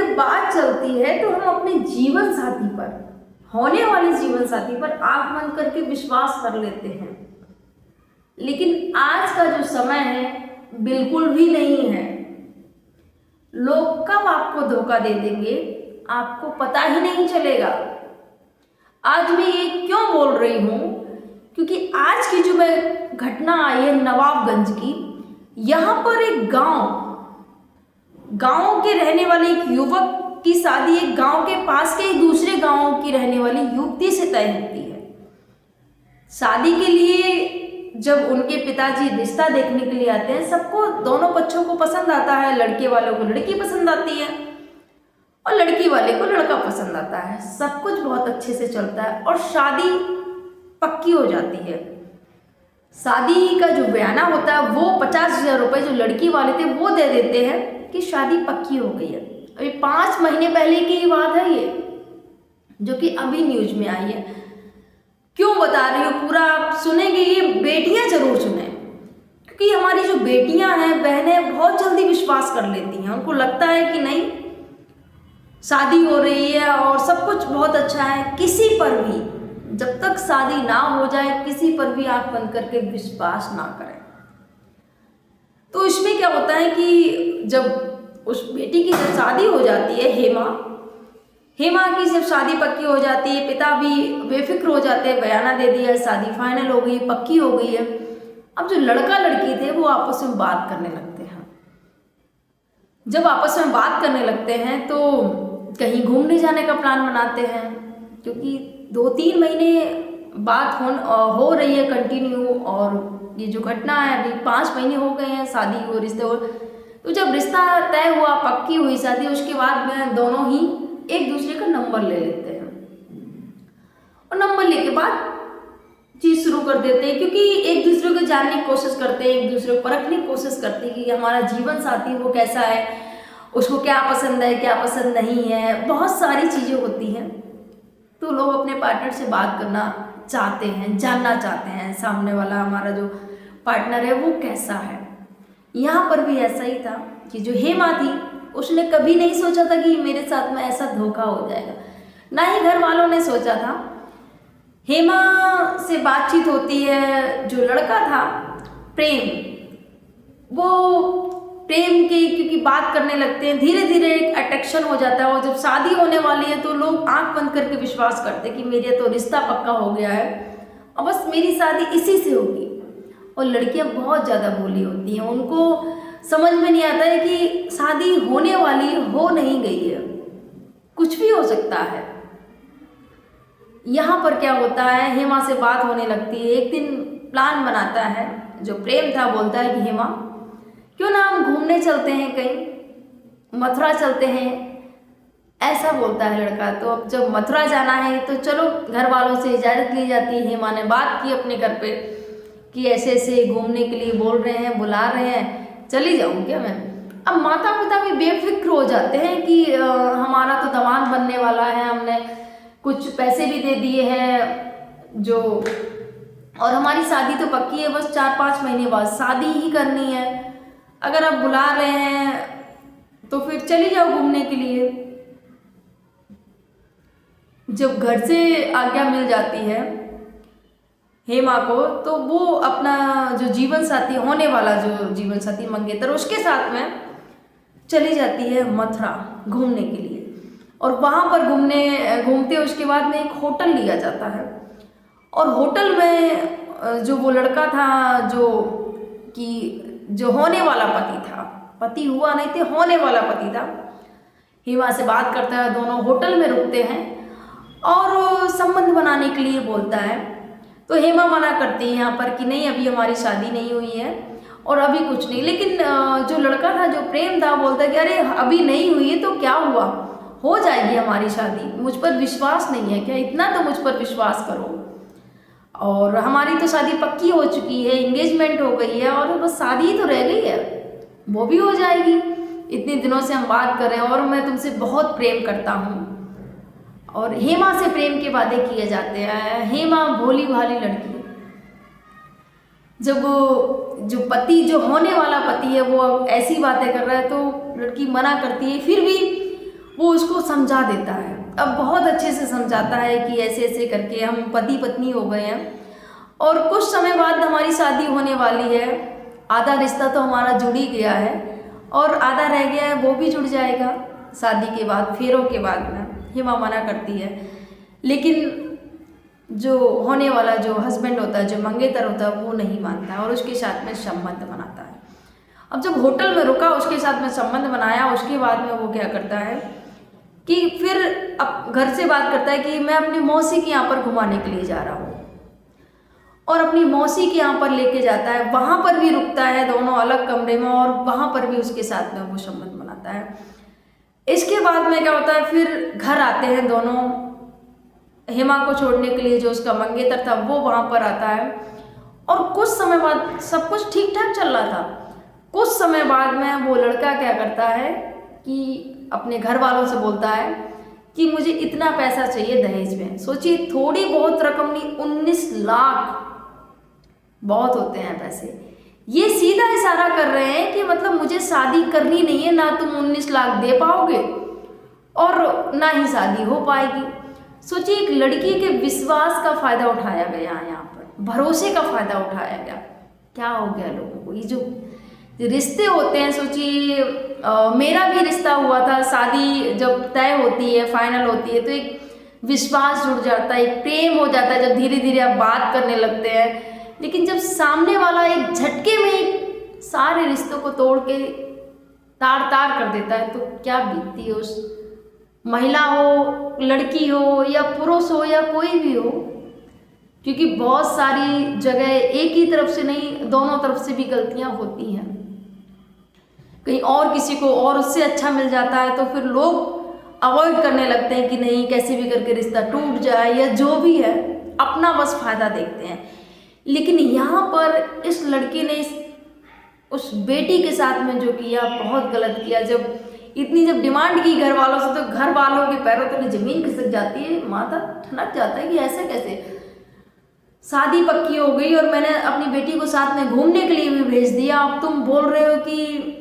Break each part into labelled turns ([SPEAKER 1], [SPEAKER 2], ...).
[SPEAKER 1] जब बात चलती है तो हम अपने जीवन साथी पर, होने वाले जीवन साथी पर आंख बंद करके विश्वास कर लेते हैं। लेकिन आज का जो समय है बिल्कुल भी नहीं है। लोग कब आपको धोखा दे देंगे आपको पता ही नहीं चलेगा। आज मैं ये क्यों बोल रही हूँ, क्योंकि आज की जो मैं घटना आई है नवाबगंज की, यहाँ पर एक गांव के रहने वाले एक युवक की शादी एक गांव के पास के एक दूसरे गांव की रहने वाली युवती से तय होती है। शादी के लिए जब उनके पिताजी रिश्ता देखने के लिए आते हैं, सबको, दोनों पक्षों को पसंद आता है। लड़के वालों को लड़की पसंद आती है और लड़की वाले को लड़का पसंद आता है। सब कुछ बहुत अच्छे से चलता है और शादी पक्की हो जाती है। शादी का जो बयाना होता है वो 50,000 रुपये जो लड़की वाले थे वो दे देते हैं कि शादी पक्की हो गई है। अभी 5 महीने पहले की ही बात है ये, जो कि अभी न्यूज में आई है। क्यों बता रही हूँ, पूरा आप सुनेंगे, ये बेटियां जरूर सुने, क्योंकि हमारी जो बेटियां हैं, बहनें बहुत जल्दी विश्वास कर लेती हैं। उनको लगता है कि नहीं, शादी हो रही है और सब कुछ बहुत अच्छा है। किसी पर भी जब तक शादी ना हो जाए किसी पर भी आंख बंद करके विश्वास ना करें। तो इसमें क्या होता है कि जब उस बेटी की जब शादी हो जाती है, हेमा की जब शादी पक्की हो जाती है, पिता भी बेफिक्र हो जाते हैं, बयाना दे दिया, शादी फाइनल हो गई, पक्की हो गई है। अब जो लड़का लड़की थे वो आपस में बात करने लगते हैं। जब आपस में बात करने लगते हैं तो कहीं घूमने जाने का प्लान बनाते हैं, क्योंकि 2-3 महीने बात हो रही है कंटिन्यू, और ये जो घटना है अभी 5 महीने हो गए हैं शादी को, रिश्ते हो। तो जब रिश्ता तय हुआ, पक्की हुई शादी, उसके बाद में दोनों ही एक दूसरे का नंबर ले लेते हैं और नंबर लेके बाद चीज शुरू कर देते हैं, क्योंकि एक दूसरे को जानने की कोशिश करते हैं, एक दूसरे को परखने की कोशिश करते हैं कि हमारा जीवन साथी वो कैसा है, उसको क्या पसंद है, क्या पसंद नहीं है। बहुत सारी चीज़ें होती हैं। तो लोग अपने पार्टनर से बात करना चाहते हैं, जानना चाहते हैं सामने वाला हमारा जो पार्टनर है वो कैसा है। यहाँ पर भी ऐसा ही था कि जो हेमा थी उसने कभी नहीं सोचा था कि मेरे साथ में ऐसा धोखा हो जाएगा, ना ही घर वालों ने सोचा था। हेमा से बातचीत होती है, जो लड़का था प्रेम, वो प्रेम के क्योंकि बात करने लगते हैं, धीरे धीरे एक अट्रैक्शन हो जाता है। और जब शादी होने वाली है तो लोग आंख बंद करके विश्वास करते हैं कि मेरे तो रिश्ता पक्का हो गया है और बस मेरी शादी इसी से होगी। और लड़कियां बहुत ज़्यादा भोली होती हैं, उनको समझ में नहीं आता है कि शादी होने वाली हो नहीं गई है, कुछ भी हो सकता है। यहाँ पर क्या होता है, हेमा से बात होने लगती है। एक दिन प्लान बनाता है, जो प्रेम था बोलता है कि हेमा क्यों ना हम घूमने चलते हैं, कहीं मथुरा चलते हैं, ऐसा बोलता है लड़का। तो अब जब मथुरा जाना है तो चलो, घर वालों से इजाज़त ली जाती है। हेमा ने बात की अपने घर पे कि ऐसे ऐसे घूमने के लिए बोल रहे हैं, बुला रहे हैं, चली जाऊँ क्या मैं। अब माता पिता भी बेफिक्र हो जाते हैं कि हमारा तो दामाद बनने वाला है, हमने कुछ पैसे भी दे दिए हैं जो, और हमारी शादी तो पक्की है, बस 4-5 महीने बाद शादी ही करनी है। अगर आप बुला रहे हैं तो फिर चली जाओ घूमने के लिए। जब घर से आज्ञा मिल जाती है हेमा को, तो वो अपना जो जीवन साथी, होने वाला जो जीवन साथी मंगेतर, उसके साथ में चली जाती है मथुरा घूमने के लिए। और वहाँ पर घूमते उसके बाद में एक होटल लिया जाता है, और होटल में जो वो लड़का था, जो होने वाला पति था, पति हुआ नहीं थे, होने वाला पति था, हेमा से बात करता है। दोनों होटल में रुकते हैं और संबंध बनाने के लिए बोलता है। तो हेमा मना करती है यहाँ पर कि नहीं, अभी हमारी शादी नहीं हुई है और अभी कुछ नहीं। लेकिन जो लड़का था, जो प्रेम था, बोलता है कि अरे अभी नहीं हुई है तो क्या हुआ, हो जाएगी हमारी शादी, मुझ पर विश्वास नहीं है क्या, इतना तो मुझ पर विश्वास करो। और हमारी तो शादी पक्की हो चुकी है, एंगेजमेंट हो गई है, और बस शादी ही तो रह गई है, वो भी हो जाएगी। इतने दिनों से हम बात कर रहे हैं और मैं तुमसे बहुत प्रेम करता हूँ। और हेमा से प्रेम के वादे किए जाते हैं। हेमा भोली भाली लड़की, जब जो पति, जो होने वाला पति है, वो ऐसी बातें कर रहा है तो लड़की मना करती है। फिर भी वो उसको समझा देता है। अब बहुत अच्छे से समझाता है कि ऐसे ऐसे करके हम पति पत्नी हो गए हैं और कुछ समय बाद हमारी शादी होने वाली है। आधा रिश्ता तो हमारा जुड़ ही गया है और आधा रह गया है, वो भी जुड़ जाएगा शादी के बाद, फेरों के बाद में। हेमा मना करती है, लेकिन जो होने वाला जो हस्बैंड होता है, जो मंगेतर होता है, वो नहीं मानता है और उसके साथ में संबंध बनाता है। अब जब होटल में रुका, उसके साथ में संबंध बनाया, उसके बाद में वो क्या करता है कि फिर अब घर से बात करता है कि मैं अपनी मौसी के यहाँ पर घुमाने के लिए जा रहा हूँ, और अपनी मौसी के यहाँ पर लेके जाता है। वहाँ पर भी रुकता है, दोनों अलग कमरे में, और वहाँ पर भी उसके साथ में वो संबंध बनाता है। इसके बाद में क्या होता है, फिर घर आते हैं दोनों। हेमा को छोड़ने के लिए जो उसका मंगेतर था वो वहाँ पर आता है, और कुछ समय बाद सब कुछ ठीक ठाक चल रहा था। कुछ समय बाद में वो लड़का क्या करता है कि अपने घर वालों से बोलता है कि मुझे इतना पैसा चाहिए दहेज में। सोचिए, थोड़ी बहुत रकम नहीं, 19 लाख बहुत होते हैं पैसे। ये सीधा इशारा कर रहे हैं कि मतलब मुझे शादी करनी नहीं है, ना तुम 19 लाख दे पाओगे और ना ही शादी हो पाएगी। सोचिए, एक लड़की के विश्वास का फायदा उठाया गया यहाँ पर, भरोसे का फायदा उठाया गया। क्या हो गया लोगों को, ये जो रिश्ते होते हैं। सोचिए, मेरा भी रिश्ता हुआ था, शादी जब तय होती है, फाइनल होती है, तो एक विश्वास जुड़ जाता है, एक प्रेम हो जाता है, जब धीरे धीरे आप बात करने लगते हैं। लेकिन जब सामने वाला एक झटके में सारे रिश्तों को तोड़ के तार तार कर देता है, तो क्या बीतती है उस महिला हो, लड़की हो या पुरुष हो या कोई भी हो। क्योंकि बहुत सारी जगह एक ही तरफ से नहीं, दोनों तरफ से भी गलतियां होती हैं। कहीं और किसी को और उससे अच्छा मिल जाता है तो फिर लोग अवॉइड करने लगते हैं कि नहीं, कैसे भी करके रिश्ता टूट जाए, या जो भी है अपना बस फायदा देखते हैं। लेकिन यहाँ पर इस लड़की ने उस बेटी के साथ में जो किया, बहुत गलत किया। जब इतनी डिमांड की घर वालों से, तो घर वालों के पैरों तले जमीन खिसक जाती है, माथा ठनक जाता है कि ऐसे कैसे। शादी पक्की हो गई और मैंने अपनी बेटी को साथ में घूमने के लिए भी भेज दिया, अब तुम बोल रहे हो कि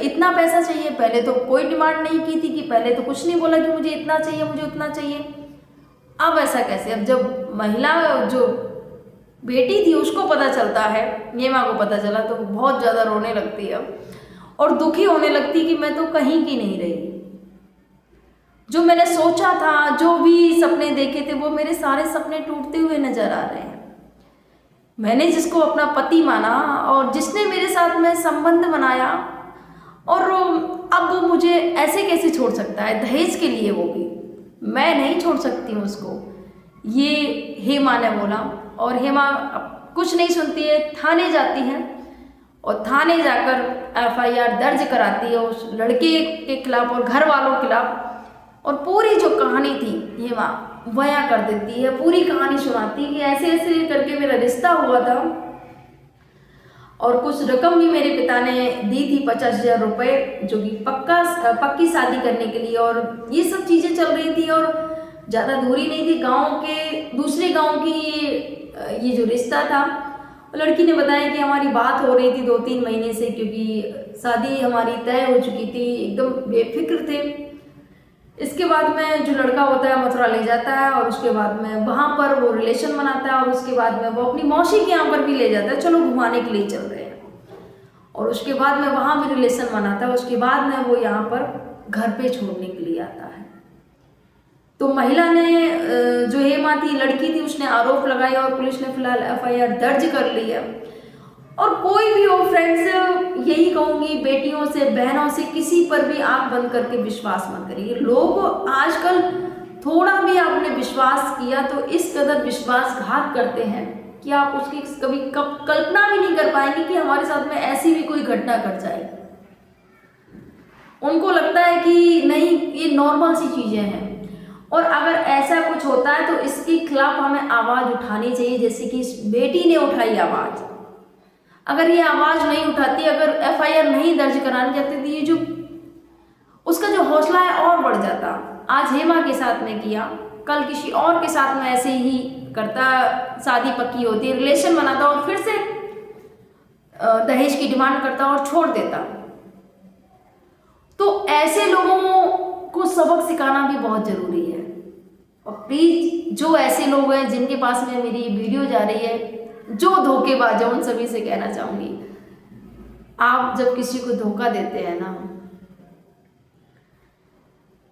[SPEAKER 1] इतना पैसा चाहिए। पहले तो कोई डिमांड नहीं की थी, कि पहले तो कुछ नहीं बोला कि मुझे इतना चाहिए, मुझे उतना चाहिए। अब ऐसा कैसे। अब जब महिला जो बेटी थी उसको पता चलता है, हेमा को पता चला, तो बहुत ज़्यादा रोने लगती है और दुखी होने लगती कि मैं तो कहीं की नहीं रही। जो मैंने सोचा था, जो भी सपने देखे थे, वो मेरे सारे सपने टूटते हुए नजर आ रहे हैं। मैंने जिसको अपना पति माना और जिसने मेरे साथ में संबंध बनाया, और अब वो मुझे ऐसे कैसे छोड़ सकता है, दहेज के लिए, वो भी मैं नहीं छोड़ सकती हूँ उसको। ये हेमा ने बोला, और हेमा कुछ नहीं सुनती है, थाने जाती है और थाने जाकर FIR दर्ज कराती है उस लड़के के खिलाफ और घर वालों के खिलाफ। और पूरी जो कहानी थी हेमा बयां कर देती है, पूरी कहानी सुनाती है कि ऐसे ऐसे करके मेरा रिश्ता हुआ था और कुछ रकम भी मेरे पिता ने दी थी, 50,000 रुपये, जो कि पक्की शादी करने के लिए। और ये सब चीज़ें चल रही थी और ज़्यादा दूरी नहीं थी, गांव के दूसरे गांव की ये जो रिश्ता था। लड़की ने बताया कि हमारी बात हो रही थी 2-3 महीने से, क्योंकि शादी हमारी तय हो चुकी थी, एकदम बेफिक्र थे। इसके बाद में जो लड़का होता है मथुरा ले जाता है और उसके बाद में वहाँ पर वो रिलेशन बनाता है और उसके बाद में वो अपनी मौसी के यहाँ पर भी ले जाता है, चलो घुमाने के लिए चल रहे हैं। और उसके बाद में वहाँ भी रिलेशन बनाता है, उसके बाद में वो यहाँ पर घर पे छोड़ने के लिए आता है। तो महिला ने, जो हेमा थी, लड़की थी, उसने आरोप लगाया और पुलिस ने फिलहाल FIR दर्ज कर ली है। और कोई भी हो फ्रेंड्स, यही कहूँगी बेटियों से, बहनों से, किसी पर भी आंख बंद करके विश्वास मत करिए। लोग आजकल थोड़ा भी आपने विश्वास किया तो इस कदर विश्वासघात करते हैं कि आप उसकी कभी कल्पना भी नहीं कर पाएंगे कि हमारे साथ में ऐसी भी कोई घटना घट जाएगी। उनको लगता है कि नहीं, ये नॉर्मल सी चीज़ें हैं। और अगर ऐसा कुछ होता है तो इसके खिलाफ हमें आवाज़ उठानी चाहिए, जैसे कि इस बेटी ने उठाई आवाज़। अगर ये आवाज़ नहीं उठाती, अगर FIR नहीं दर्ज करानी चाहती थी, ये जो उसका जो हौसला है और बढ़ जाता। आज हेमा के साथ में किया, कल किसी और के साथ में ऐसे ही करता, शादी पक्की होती, रिलेशन बनाता और फिर से दहेज की डिमांड करता और छोड़ देता। तो ऐसे लोगों को सबक बहुत ज़रूरी है। और प्लीज़ जो ऐसे लोग हैं जिनके पास में मेरी वीडियो जा रही है, जो धोखेबाज है, उन सभी से कहना चाहूँगी, आप जब किसी को धोखा देते हैं ना,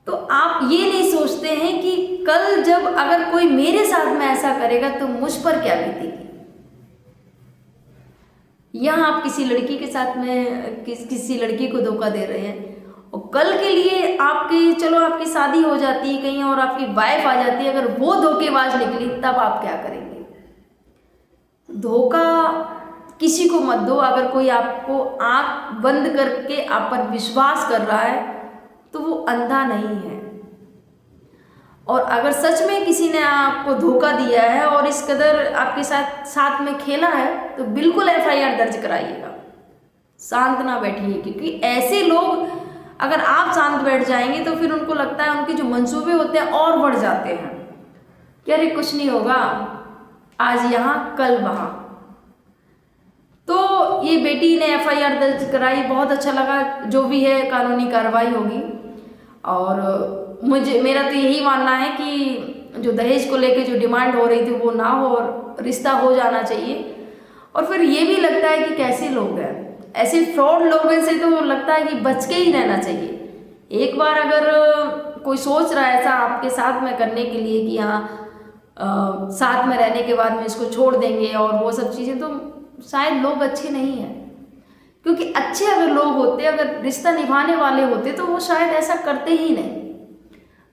[SPEAKER 1] तो आप ये नहीं सोचते हैं कि कल जब अगर कोई मेरे साथ में ऐसा करेगा तो मुझ पर क्या बीतेगी। यहाँ आप किसी लड़की के साथ में किसी लड़की को धोखा दे रहे हैं, और कल के लिए आपकी, चलो आपकी शादी हो जाती है कहीं और आपकी वाइफ आ जाती है, अगर वो धोखेबाज निकली तब आप क्या करेंगे। धोखा किसी को मत दो। अगर कोई आपको आंख बंद करके आप पर विश्वास कर रहा है तो वो अंधा नहीं है। और अगर सच में किसी ने आपको धोखा दिया है और इस कदर आपके साथ में खेला है तो बिल्कुल FIR दर्ज कराइएगा, शांत ना बैठिए। क्योंकि ऐसे लोग, अगर आप शांत बैठ जाएंगे तो फिर उनको लगता है, उनके जो मंसूबे होते हैं और बढ़ जाते हैं कि अरे कुछ नहीं होगा, आज यहाँ कल वहाँ। तो ये बेटी ने FIR दर्ज कराई, बहुत अच्छा लगा। जो भी है कानूनी कार्रवाई होगी। और मेरा तो यही मानना है कि जो दहेज को लेके जो डिमांड हो रही थी वो ना हो और रिश्ता हो जाना चाहिए। और फिर ये भी लगता है कि कैसे लोग हैं, ऐसे फ्रॉड लोगों से तो लगता है कि बच के ही रहना चाहिए। एक बार अगर कोई सोच रहा है ऐसा आपके साथ में करने के लिए कि हाँ साथ में रहने के बाद में इसको छोड़ देंगे और वो सब चीज़ें, तो शायद लोग अच्छे नहीं हैं। क्योंकि अच्छे अगर लोग होते, अगर रिश्ता निभाने वाले होते तो वो शायद ऐसा करते ही नहीं।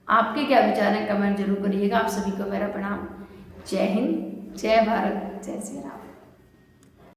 [SPEAKER 1] आपके क्या विचार हैं कमेंट जरूर करिएगा। आप सभी को मेरा प्रणाम। जय हिंद, जय भारत, जय श्री राम।